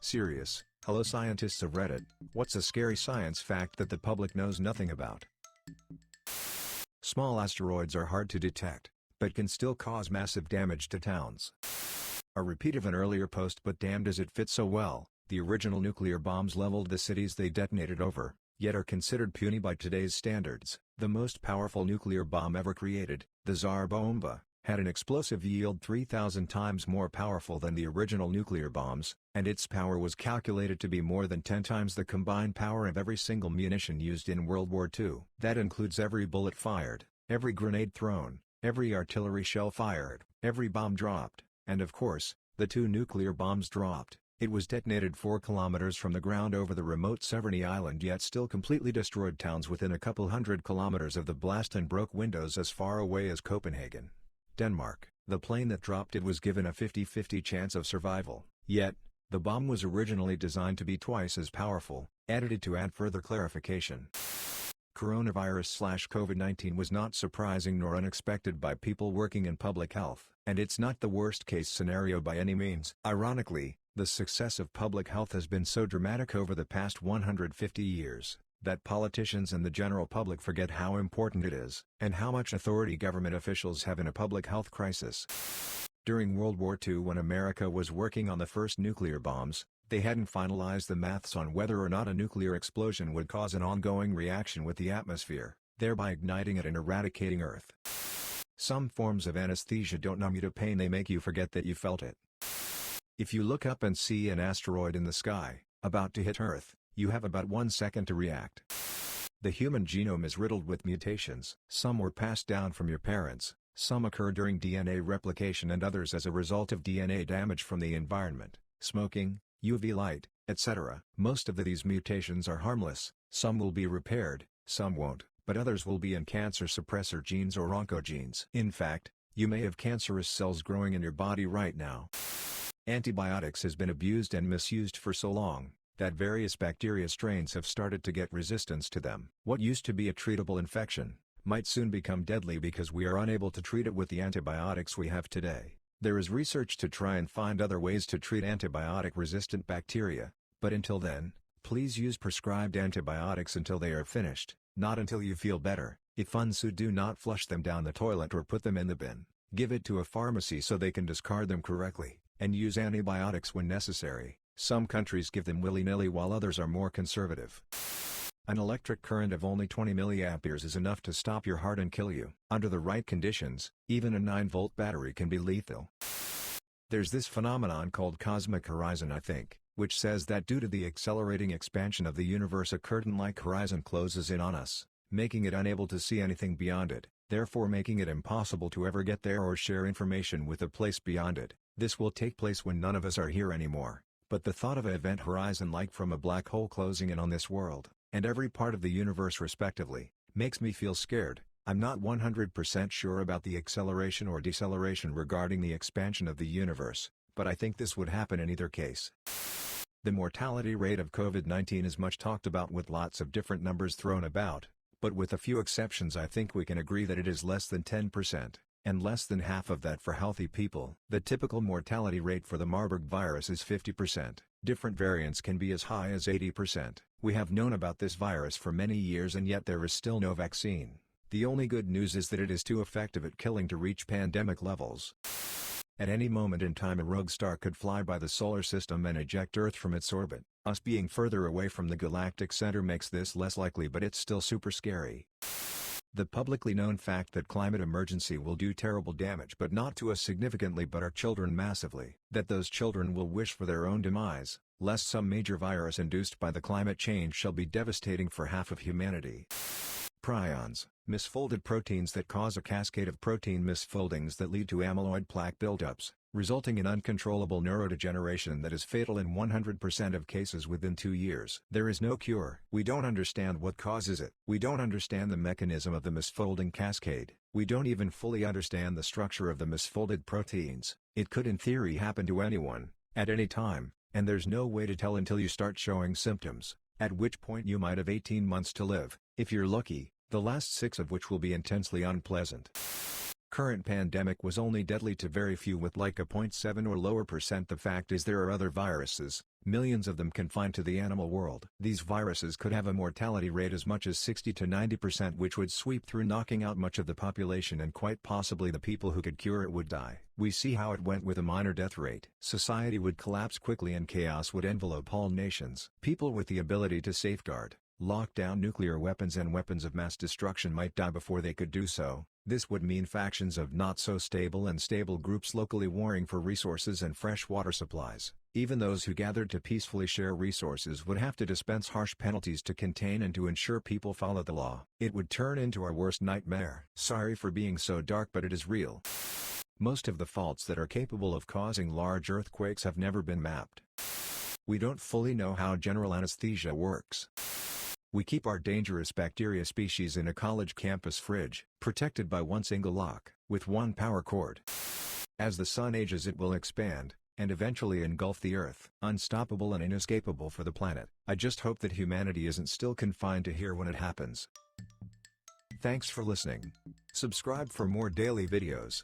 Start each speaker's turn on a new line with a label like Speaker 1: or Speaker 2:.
Speaker 1: Serious. Hello scientists of Reddit, what's a scary science fact that the public knows nothing about? Small asteroids are hard to detect, but can still cause massive damage to towns. A repeat of an earlier post, but damned does it fit so well. The original nuclear bombs leveled the cities they detonated over, yet are considered puny by today's standards. The most powerful nuclear bomb ever created, the Tsar Bomba, had an explosive yield 3,000 times more powerful than the original nuclear bombs, and its power was calculated to be more than 10 times the combined power of every single munition used in World War II. That includes every bullet fired, every grenade thrown, every artillery shell fired, every bomb dropped, and of course, the 2 nuclear bombs dropped. It was detonated 4 kilometers from the ground over the remote Severny Island, yet still completely destroyed towns within a couple hundred kilometers of the blast and broke windows as far away as Copenhagen, Denmark. The plane that dropped it was given a 50-50 chance of survival, yet, the bomb was originally designed to be twice as powerful, edited to add further clarification. Coronavirus/COVID-19 was not surprising nor unexpected by people working in public health, and it's not the worst-case scenario by any means. Ironically, the success of public health has been so dramatic over the past 150 years, that politicians and the general public forget how important it is, and how much authority government officials have in a public health crisis. During World War II, when America was working on the first nuclear bombs, they hadn't finalized the maths on whether or not a nuclear explosion would cause an ongoing reaction with the atmosphere, thereby igniting it and eradicating Earth. Some forms of anesthesia don't numb you to pain, they make you forget that you felt it. If you look up and see an asteroid in the sky, about to hit Earth, you have about 1 second to react. The human genome is riddled with mutations. Some were passed down from your parents, some occur during DNA replication, and others as a result of DNA damage from the environment, smoking, UV light, etc. Most of these mutations are harmless, some will be repaired, some won't, but others will be in cancer suppressor genes or oncogenes. In fact, you may have cancerous cells growing in your body right now. Antibiotics has been abused and misused for so long, that various bacteria strains have started to get resistance to them. What used to be a treatable infection, might soon become deadly because we are unable to treat it with the antibiotics we have today. There is research to try and find other ways to treat antibiotic-resistant bacteria, but until then, please use prescribed antibiotics until they are finished, not until you feel better. If unsued, do not flush them down the toilet or put them in the bin. Give it to a pharmacy so they can discard them correctly, and use antibiotics when necessary. Some countries give them willy-nilly while others are more conservative. An electric current of only 20 milliamperes is enough to stop your heart and kill you. Under the right conditions, even a 9-volt battery can be lethal. There's this phenomenon called cosmic horizon, I think, which says that due to the accelerating expansion of the universe, a curtain-like horizon closes in on us, making it unable to see anything beyond it, therefore making it impossible to ever get there or share information with a place beyond it. This will take place when none of us are here anymore. But the thought of an event horizon like from a black hole closing in on this world, and every part of the universe respectively, makes me feel scared. I'm not 100% sure about the acceleration or deceleration regarding the expansion of the universe, but I think this would happen in either case. The mortality rate of COVID-19 is much talked about with lots of different numbers thrown about, but with a few exceptions I think we can agree that it is less than 10. And less than half of that for healthy people. The typical mortality rate for the Marburg virus is 50%. Different variants can be as high as 80%. We have known about this virus for many years and yet there is still no vaccine. The only good news is that it is too effective at killing to reach pandemic levels. At any moment in time, a rogue star could fly by the solar system and eject Earth from its orbit. Us being further away from the galactic center makes this less likely, but it's still super scary. The publicly known fact that climate emergency will do terrible damage, but not to us significantly but our children massively. That those children will wish for their own demise, lest some major virus induced by the climate change shall be devastating for half of humanity. Prions, misfolded proteins that cause a cascade of protein misfoldings that lead to amyloid plaque buildups, resulting in uncontrollable neurodegeneration that is fatal in 100% of cases within 2 years. There is no cure. We don't understand what causes it. We don't understand the mechanism of the misfolding cascade. We don't even fully understand the structure of the misfolded proteins. It could in theory happen to anyone, at any time, and there's no way to tell until you start showing symptoms, at which point you might have 18 months to live, if you're lucky, the last 6 of which will be intensely unpleasant. Current pandemic was only deadly to very few with like a 0.7 or lower %. The fact is there are other viruses, millions of them confined to the animal world. These viruses could have a mortality rate as much as 60 to 90%, which would sweep through, knocking out much of the population, and quite possibly the people who could cure it would die. We see how it went with a minor death rate. Society would collapse quickly and chaos would envelope all nations. People with the ability to safeguard, lock down nuclear weapons and weapons of mass destruction might die before they could do so. This would mean factions of not-so-stable and stable groups locally warring for resources and fresh water supplies. Even those who gathered to peacefully share resources would have to dispense harsh penalties to contain and to ensure people follow the law. It would turn into our worst nightmare. Sorry for being so dark, but it is real. Most of the faults that are capable of causing large earthquakes have never been mapped. We don't fully know how general anesthesia works. We keep our dangerous bacteria species in a college campus fridge, protected by one single lock, with one power cord. As the sun ages, it will expand, and eventually engulf the Earth. Unstoppable and inescapable for the planet. I just hope that humanity isn't still confined to here when it happens. Thanks for listening. Subscribe for more daily videos.